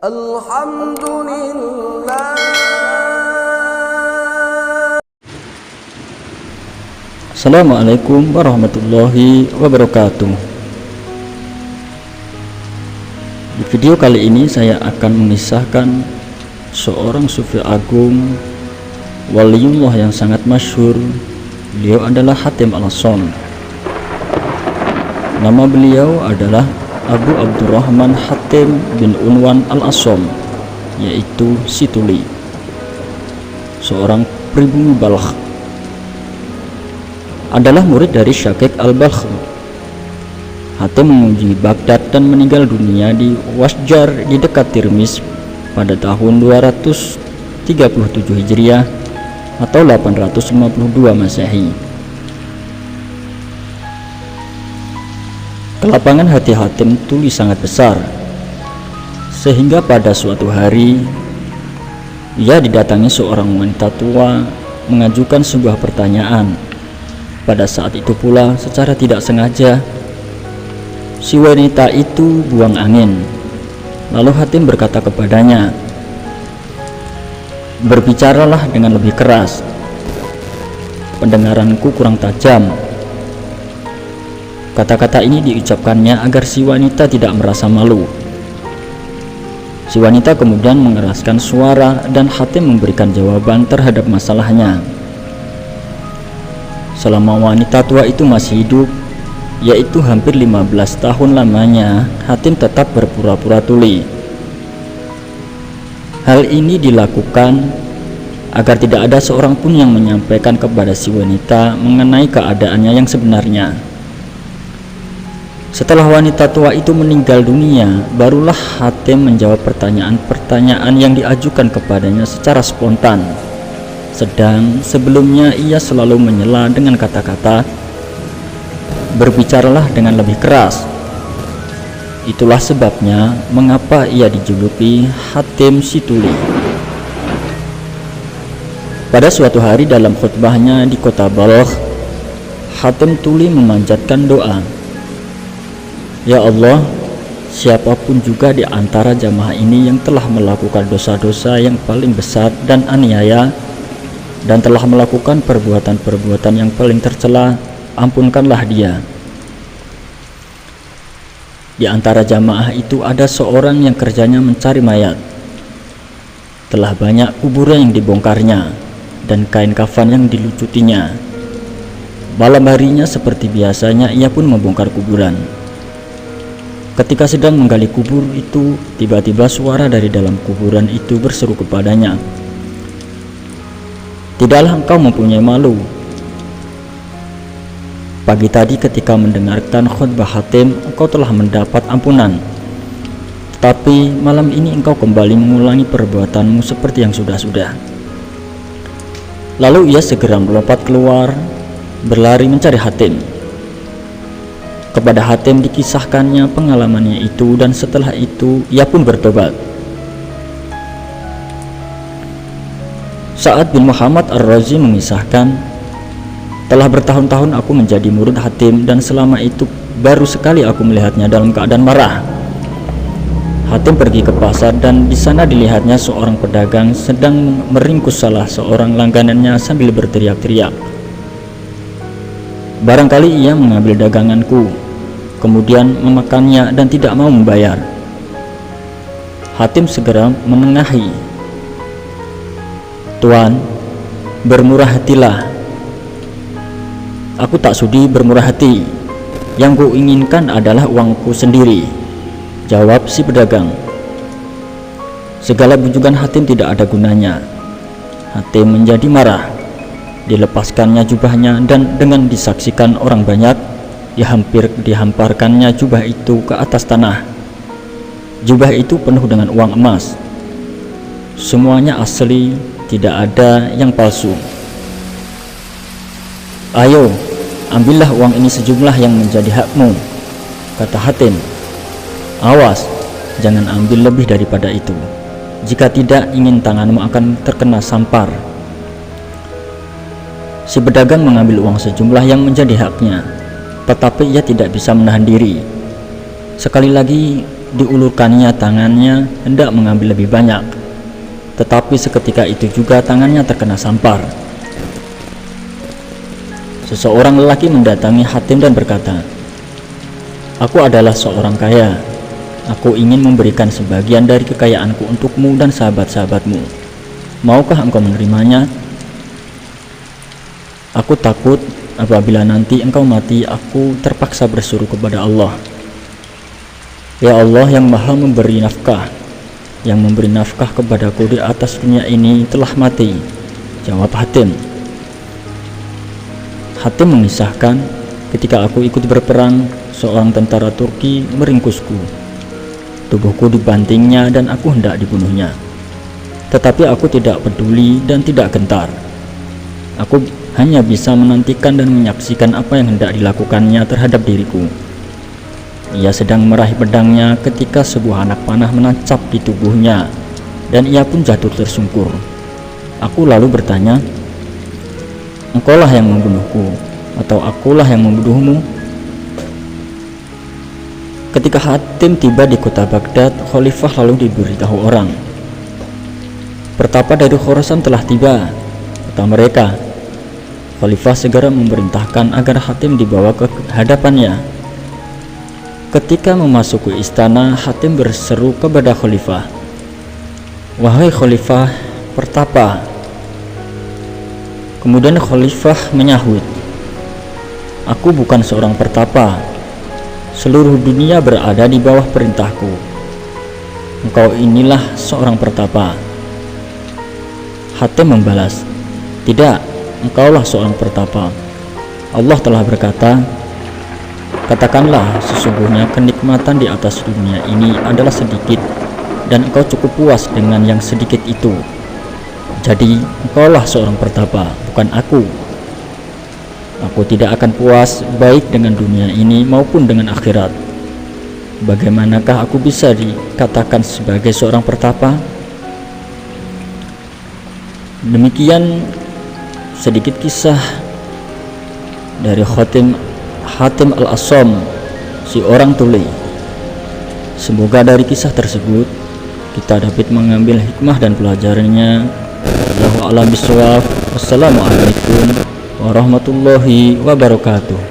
Alhamdulillah. Assalamualaikum warahmatullahi wabarakatuh. Di video kali ini saya akan mengisahkan seorang sufi agung, waliullah yang sangat masyhur. Beliau adalah Hatim al-Asam. Nama beliau adalah Abu Abdurrahman Hatim bin Unwan al-Asam, yaitu si Tuli, seorang pribumi Balkh. Adalah murid dari Syakik al-Balkh. Hatim mengunjungi Baghdad dan meninggal dunia di Wasjar di dekat Tirmiz pada tahun 237 Hijriah atau 852 Masehi. Kelapangan hati Hatim Tuli sangat besar, sehingga pada suatu hari ia didatangi seorang wanita tua mengajukan sebuah pertanyaan. Pada saat itu pula, secara tidak sengaja, si wanita itu buang angin. Lalu Hatim berkata kepadanya, "Berbicaralah dengan lebih keras, pendengaranku kurang tajam." Kata-kata ini diucapkannya agar si wanita tidak merasa malu. Si wanita kemudian mengeraskan suara dan Hatim memberikan jawaban terhadap masalahnya. Selama wanita tua itu masih hidup, yaitu hampir 15 tahun lamanya, Hatim tetap berpura-pura tuli. Hal ini dilakukan agar tidak ada seorang pun yang menyampaikan kepada si wanita mengenai keadaannya yang sebenarnya. Setelah wanita tua itu meninggal dunia, barulah Hatim menjawab pertanyaan-pertanyaan yang diajukan kepadanya secara spontan. Sedang sebelumnya ia selalu menyela dengan kata-kata, "Berbicaralah dengan lebih keras." Itulah sebabnya mengapa ia dijuluki Hatim si Tuli. Pada suatu hari dalam khutbahnya di kota Balkh, Hatim Tuli memanjatkan doa, "Ya Allah, siapapun juga di antara jamaah ini yang telah melakukan dosa-dosa yang paling besar dan aniaya, dan telah melakukan perbuatan-perbuatan yang paling tercela, ampunkanlah dia." Di antara jamaah itu ada seorang yang kerjanya mencari mayat. Telah banyak kuburan yang dibongkarnya dan kain kafan yang dilucutinya. Malam harinya seperti biasanya ia pun membongkar kuburan. Ketika sedang menggali kubur itu, tiba-tiba suara dari dalam kuburan itu berseru kepadanya, "Tidaklah engkau mempunyai malu? Pagi tadi ketika mendengarkan khutbah Hatim, engkau telah mendapat ampunan. Tetapi malam ini engkau kembali mengulangi perbuatanmu seperti yang sudah-sudah." Lalu ia segera melompat keluar, berlari mencari Hatim. Kepada Hatim dikisahkannya pengalamannya itu, dan setelah itu ia pun bertobat. Sa'ad bin Muhammad Ar-Razi mengisahkan, "Telah bertahun-tahun aku menjadi murid Hatim, dan selama itu baru sekali aku melihatnya dalam keadaan marah." Hatim pergi ke pasar dan di sana dilihatnya seorang pedagang sedang meringkus salah seorang langganannya sambil berteriak-teriak, "Barangkali ia mengambil daganganku, kemudian memakannya dan tidak mau membayar." Hatim segera menengahi, "Tuan, bermurah hatilah." "Aku tak sudi bermurah hati. Yang ku inginkan adalah uangku sendiri," jawab si pedagang. Segala bujukan Hatim tidak ada gunanya. Hatim menjadi marah. Dilepaskannya jubahnya dan dengan disaksikan orang banyak, dihamparkannya jubah itu ke atas tanah. Jubah itu penuh dengan uang emas. Semuanya asli, tidak ada yang palsu. "Ayo, ambillah uang ini sejumlah yang menjadi hakmu," kata Hatim. "Awas, jangan ambil lebih daripada itu. Jika tidak, ingin tanganmu akan terkena sampar." Si pedagang mengambil uang sejumlah yang menjadi haknya, tetapi ia tidak bisa menahan diri. Sekali lagi diulurkannya tangannya hendak mengambil lebih banyak, tetapi seketika itu juga tangannya terkena sampar. Seseorang lelaki mendatangi Hatim dan berkata, "Aku adalah seorang kaya. Aku ingin memberikan sebagian dari kekayaanku untukmu dan sahabat-sahabatmu. Maukah engkau menerimanya? Aku takut apabila nanti engkau mati, aku terpaksa berseru kepada Allah. Ya Allah yang maha memberi nafkah, yang memberi nafkah kepadaku di atas dunia ini telah mati," jawab Hatim. Hatim mengisahkan, "Ketika aku ikut berperang, seorang tentara Turki meringkusku. Tubuhku dibantingnya dan aku hendak dibunuhnya. Tetapi aku tidak peduli dan tidak gentar. Aku hanya bisa menantikan dan menyaksikan apa yang hendak dilakukannya terhadap diriku. Ia sedang meraih pedangnya ketika sebuah anak panah menancap di tubuhnya dan ia pun jatuh tersungkur. Aku lalu bertanya, 'Engkaulah yang membunuhku atau akulah yang membunuhmu?' Ketika Hatim tiba di kota Baghdad, Khalifah lalu diberitahu orang, 'Pertapa dari Khorasan telah tiba,' kata mereka. Khalifah segera memerintahkan agar Hatim dibawa ke hadapannya. Ketika memasuki istana, Hatim berseru kepada Khalifah, 'Wahai Khalifah Pertapa.' Kemudian Khalifah menyahut, 'Aku bukan seorang pertapa. Seluruh dunia berada di bawah perintahku. Engkau inilah seorang pertapa.' Hatim membalas, 'Tidak, engkaulah seorang pertapa. Allah telah berkata, katakanlah sesungguhnya kenikmatan di atas dunia ini adalah sedikit dan engkau cukup puas dengan yang sedikit itu. Jadi engkaulah seorang pertapa, bukan aku. Aku tidak akan puas baik dengan dunia ini maupun dengan akhirat. Bagaimanakah aku bisa dikatakan sebagai seorang pertapa?' Demikian sedikit kisah dari Hatim al-Assam, si orang tuli. Semoga dari kisah tersebut kita dapat mengambil hikmah dan pelajarannya. Wallahu a'lam bishawab. Wassalamualaikum warahmatullahi wabarakatuh.